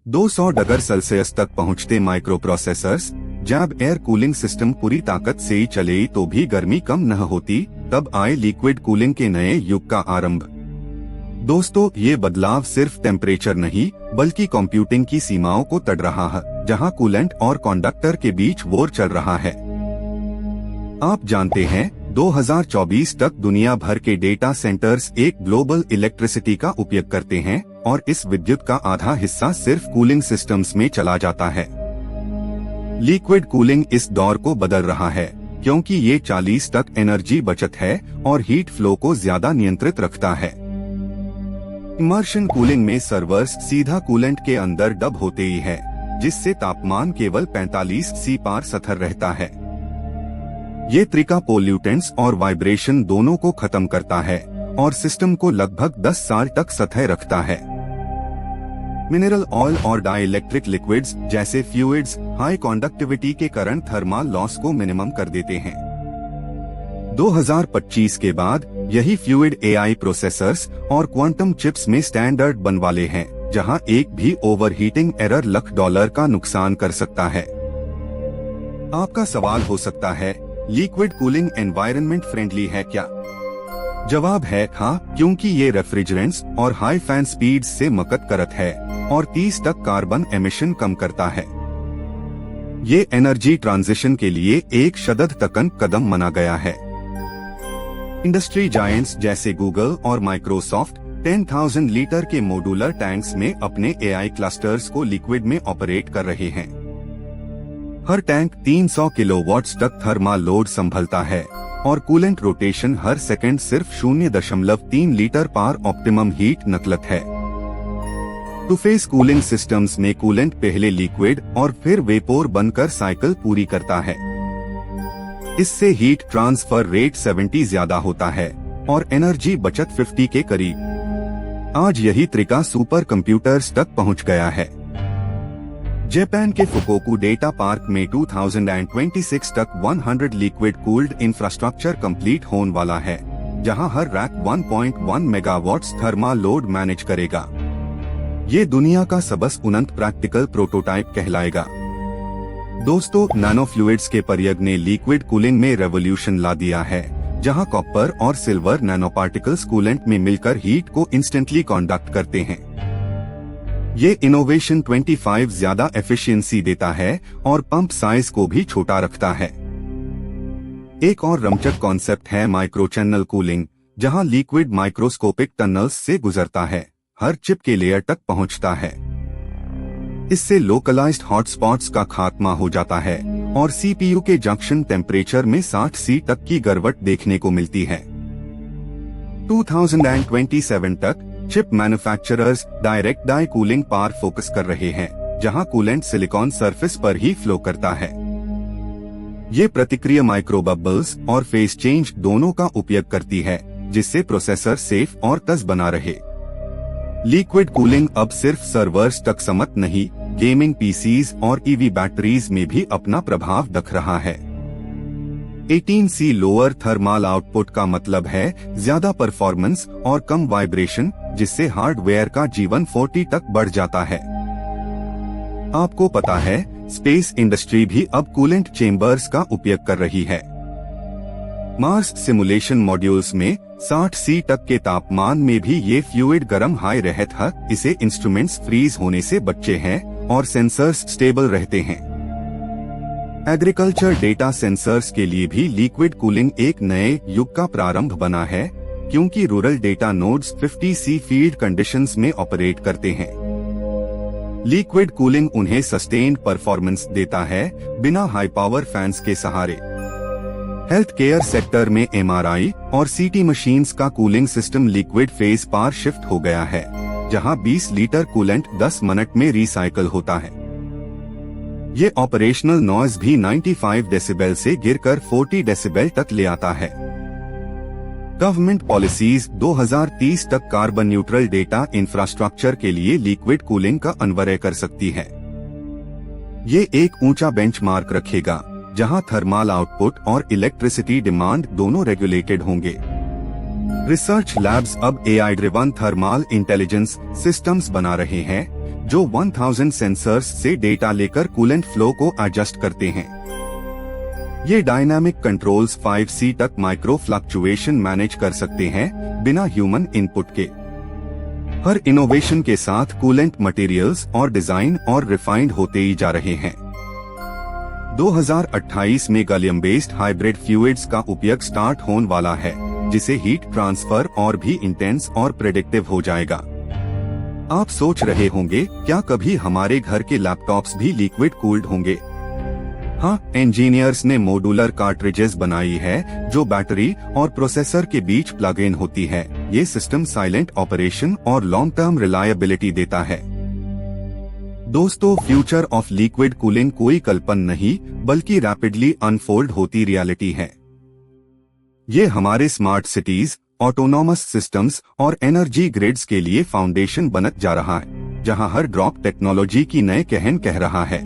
200 degree Celsius तक पहुँचते micro processors. जब एयर कूलिंग सिस्टम पूरी ताकत से ही चले तो भी गर्मी कम न होती, तब आए लिक्विड कूलिंग के नए युग का आरंभ। दोस्तों, ये बदलाव सिर्फ टेम्परेचर नहीं बल्कि कंप्यूटिंग की सीमाओं को तड़ रहा है, जहां कूलेंट और कंडक्टर के बीच वॉर चल रहा है। आप जानते हैं 2024 तक दुनिया भर के डेटा सेंटर्स एक ग्लोबल इलेक्ट्रिसिटी का उपयोग करते हैं और इस विद्युत का आधा हिस्सा सिर्फ कूलिंग सिस्टम्स में चला जाता है। लिक्विड कूलिंग इस दौर को बदल रहा है क्योंकि ये 40 तक एनर्जी बचत है और हीट फ्लो को ज्यादा नियंत्रित रखता है। इमर्शन कूलिंग में सर्वर्स सीधा कूलेंट के अंदर डब होते ही है, जिससे तापमान केवल 45 सी पार स्थिर रहता है। ये तरीका पोल्यूटेंट्स और वाइब्रेशन दोनों को खत्म करता है और सिस्टम को लगभग 10 साल तक स्थिर रखता है। मिनरल ऑयल और डाइलेक्ट्रिक लिक्विड्स जैसे फ्लूइड्स हाई कंडक्टिविटी के कारण थर्मल लॉस को मिनिमम कर देते हैं। 2025 के बाद यही फ्लूइड एआई प्रोसेसर्स और क्वांटम चिप्स में स्टैंडर्ड बन वाले हैं, जहां एक भी ओवरहीटिंग एरर लाख डॉलर का नुकसान कर सकता है। आपका सवाल हो सकता है, लिक्विड कूलिंग एनवायरनमेंट फ्रेंडली है क्या? जवाब है हाँ, क्योंकि ये रेफ्रिजरेंट्स और हाई फैन स्पीड से मदद करत है और 30 तक कार्बन एमिशन कम करता है। ये एनर्जी ट्रांजिशन के लिए एक शदद तकन कदम माना गया है। इंडस्ट्री जायंट्स जैसे गूगल और माइक्रोसॉफ्ट 10,000 लीटर के मॉड्यूलर टैंक्स में अपने एआई क्लस्टर्स को लिक्विड में ऑपरेट कर रहे हैं। हर टैंक 300 किलोवाट्स तक थर्मल लोड संभलता है और कूलेंट रोटेशन हर सेकंड सिर्फ 0.3 लीटर पर ऑप्टिमम हीट नकलत है। टू फेस कूलिंग सिस्टम्स में कूलेंट पहले लिक्विड और फिर वेपोर बनकर साइकिल पूरी करता है। इससे हीट ट्रांसफर रेट 70 ज्यादा होता है और एनर्जी बचत 50 के करीब। आज यही तरीका सुपर कंप्यूटर्स तक पहुंच गया है। जापान के फुकोकू डेटा पार्क में 2026 तक 100 लिक्विड कूल्ड इंफ्रास्ट्रक्चर कंप्लीट होने वाला है, जहां हर rack 1.1 megawatts thermal load manage करेगा। ये दुनिया का सबसे उन्नत प्रैक्टिकल प्रोटोटाइप कहलाएगा। दोस्तों, नैनो फ्लूइड्स के प्रयोग ने लिक्विड कूलिंग में रेवोल्यूशन ला दिया है, जहां कॉपर और सिल्वर नैनो पार्टिकल्स कूलेंट में मिलकर हीट को इंस्टेंटली कंडक्ट करते हैं। ये इनोवेशन 25 ज्यादा एफिशिएंसी देता है और पंप साइज को भी छोटा रखता है। एक और रोमांचक कॉन्सेप्ट है माइक्रो चैनल कूलिंग, जहां लिक्विड माइक्रोस्कोपिक टनल्स से गुजरता है, हर चिप के लेयर तक पहुंचता है। इससे लोकलाइज्ड हॉटस्पॉट्स का खात्मा हो जाता है और सीपीयू के जंक्शन टेम्परेचर में 60 सी तक की गिरावट देखने को मिलती है। 2027 तक chip manufacturers direct die cooling पर फोकस कर रहे हैं, जहां कूलेंट सिलिकॉन सरफेस पर ही फ्लो करता है। ये प्रतिक्रिया माइक्रो बबल्स और फेस चेंज दोनों का उपयोग करती है, जिससे प्रोसेसर सेफ और तेज बना रहे। लिक्विड कूलिंग अब सिर्फ सर्वर्स तक सीमित नहीं, गेमिंग पीसीज और ईवी बैटरीज में भी अपना प्रभाव दिख रहा है। 18C लोअर थर्मल आउटपुट का मतलब है ज्यादा परफॉर्मेंस और कम वाइब्रेशन, जिससे हार्डवेयर का जीवन 40 तक बढ़ जाता है। आपको पता है, स्पेस इंडस्ट्री भी अब कूलेंट चेम्बर्स का उपयोग कर रही है। मार्स सिमुलेशन मॉड्यूल्स में 60 तक के तापमान में भी ये फ्लूइड गर्म हाई रहता है। इसे इंस्ट्रूमेंट्स फ्रीज होने से बचे हैं और सेंसर्स स्टेबल रहते हैं। एग्रीकल्चर डेटा सेंसर्स के लिए भी लिक्विड कूलिंग एक नए युग का प्रारंभ बना है, क्योंकि rural data nodes 50C field conditions में ऑपरेट करते हैं। लिक्विड कूलिंग उन्हें सस्टेन्ड परफॉर्मेंस देता है, बिना हाई पावर फैंस के सहारे। हेल्थ केयर सेक्टर में MRI और CT मशीन्स का कूलिंग सिस्टम लिक्विड फेज पर शिफ्ट हो गया है, जहां 20 लीटर कूलेंट 10 मिनट में रिसाइकल होता है। ये ऑपरेशनल नॉइज भी 95 डेसिबल से गिरकर 40 डेसिबल तक ले आता है। गवर्नमेंट पॉलिसीज 2030 तक कार्बन न्यूट्रल डेटा इंफ्रास्ट्रक्चर के लिए लिक्विड कूलिंग का अनिवार्य कर सकती है। ये एक ऊंचा बेंचमार्क रखेगा, जहां थर्मल आउटपुट और इलेक्ट्रिसिटी डिमांड दोनों रेगुलेटेड होंगे। रिसर्च लैब्स अब AI driven thermal intelligence systems बना रहे हैं, जो 1000 सेंसर्स से डेटा लेकर कूलेंट फ्लो को एडजस्ट करते हैं। ये डायनामिक कंट्रोल्स 5C तक माइक्रो फ्लक्चुएशन मैनेज कर सकते हैं बिना ह्यूमन इनपुट के। हर इनोवेशन के साथ कूलेंट मटेरियल्स और डिजाइन और रिफाइंड होते ही जा रहे हैं। 2028 में गैलियम बेस्ड हाइब्रिड फ्लूइड्स का उपयोग स्टार्ट होने वाला है, जिसे हीट ट्रांसफर और भी इंटेंस और प्रेडिक्टिव हो जाएगा। आप सोच रहे होंगे, क्या कभी हमारे घर के लैपटॉप्स भी लिक्विड कूल्ड होंगे? हाँ, इंजीनियर्स ने मॉड्यूलर कार्ट्रिजेस बनाई है जो बैटरी और प्रोसेसर के बीच प्लग इन होती है। ये सिस्टम साइलेंट ऑपरेशन और लॉन्ग टर्म रिलायबिलिटी देता है। दोस्तों, फ्यूचर ऑफ लिक्विड कूलिंग कोई कल्पना नहीं बल्कि रैपिडली अनफोल्ड होती रियलिटी है। ये हमारे स्मार्ट सिटीज, ऑटोनॉमस सिस्टम्स और एनर्जी ग्रिड्स के लिए फाउंडेशन बनत जा रहा है, जहां हर ड्रॉप टेक्नोलॉजी की नए कहन कह रहा है।